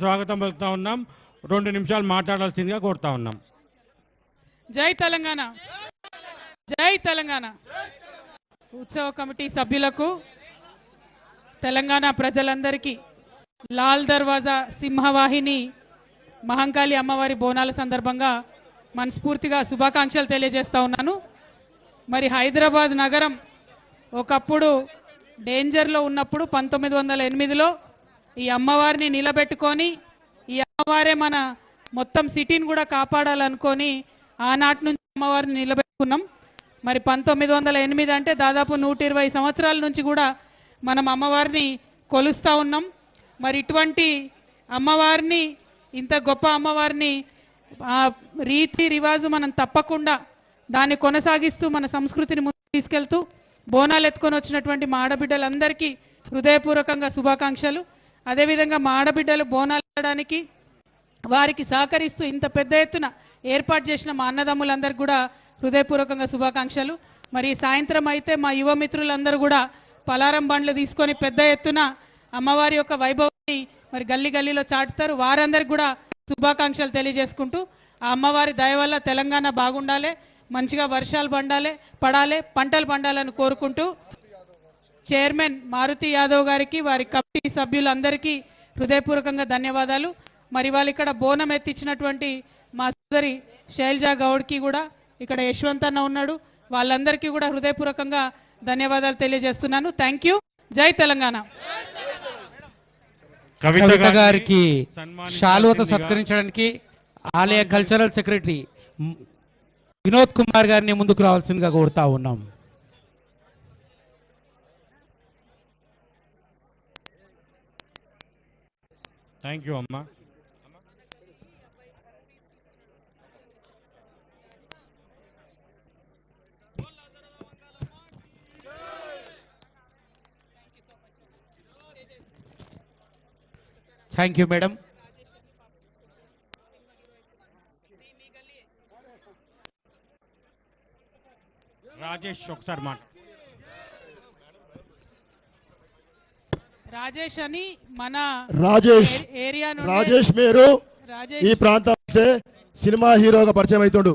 స్వాగతం పలుకుతా ఉన్నాం. 2 నిమిషాలు మాట్లాడాల్సిందిగా కోరుతా ఉన్నాం. జై తెలంగాణ, జై తెలంగాణ. ఉత్సవ కమిటీ సభ్యులకు, తెలంగాణ ప్రజలందరికీ లాల్ దర్వాజా సింహవాహిని మహంకాళి అమ్మవారి బోనాల సందర్భంగా మనస్ఫూర్తిగా శుభాకాంక్షలు తెలియజేస్తా ఉన్నాను. మరి హైదరాబాద్ నగరం ఒకప్పుడు డేంజర్లో ఉన్నప్పుడు 1908లో ఈ అమ్మవారిని నిలబెట్టుకొని, ఈ అమ్మవారే మన మొత్తం సిటీని కూడా కాపాడాలనుకొని ఆనాటి నుంచి అమ్మవారిని నిలబెట్టుకున్నాం. మరి 1908 అంటే దాదాపు 120 సంవత్సరాల నుంచి కూడా మనం అమ్మవారిని కొలుస్తూ ఉన్నాం. మరి ఇటువంటి అమ్మవారిని, ఇంత గొప్ప అమ్మవారిని రీతి రివాజు మనం తప్పకుండా దాన్ని కొనసాగిస్తూ మన సంస్కృతిని ముందుకు తీసుకెళ్తూ బోనాలు ఎత్తుకొని వచ్చినటువంటి మా ఆడబిడ్డలందరికీ హృదయపూర్వకంగా శుభాకాంక్షలు. అదేవిధంగా మా ఆడబిడ్డలు బోనాలు వేయడానికి వారికి సహకరిస్తూ ఇంత పెద్ద ఎత్తున ఏర్పాటు చేసిన మా అన్నదమ్ములందరికీ కూడా హృదయపూర్వకంగా శుభాకాంక్షలు. మరి సాయంత్రం అయితే మా యువ మిత్రులందరూ కూడా పలారం బండ్లు తీసుకొని పెద్ద ఎత్తున అమ్మవారి యొక్క వైభవాన్ని మరి గల్లీ గల్లీలో చాటుతారు. వారందరికీ కూడా శుభాకాంక్షలు తెలియజేసుకుంటూ ఆ అమ్మవారి దయ వల్ల తెలంగాణ బాగుండాలి, మంచిగా వర్షాలు పడాలి, పంటలు పండాలని కోరుకుంటూ చైర్మన్ మారుతి యాదవ్ గారికి, వారి కమిటీ సభ్యులందరికీ హృదయపూర్వకంగా ధన్యవాదాలు. మరి వాళ్ళు ఇక్కడ బోనం ఎత్తించినటువంటి మా సోదరి శైలజా గౌడ్కి కూడా, ఇక్కడ యశ్వంత్ అన్న ఉన్నాడు, వాళ్ళందరికీ కూడా హృదయపూర్వకంగా ధన్యవాదాలు తెలియజేస్తున్నాను. Thank you. జై తెలంగాణ. కవిత గారికి శాలువత సత్కరించడానికి ఆలయ కల్చరల్ సెక్రటరీ వినోద్ కుమార్ గారిని ముందుకు రావాల్సిందిగా కోరుతా ఉన్నాం. థ్యాంక్ యూ అమ్మా. Thank you madam. రాజేష్ ఒకసారి మాట. రాజేష్ అని మన ఏరియా రాజేష్ మేరు ఈ ప్రాంతం సినిమా హీరోగా పరిచయం అవుతాడు.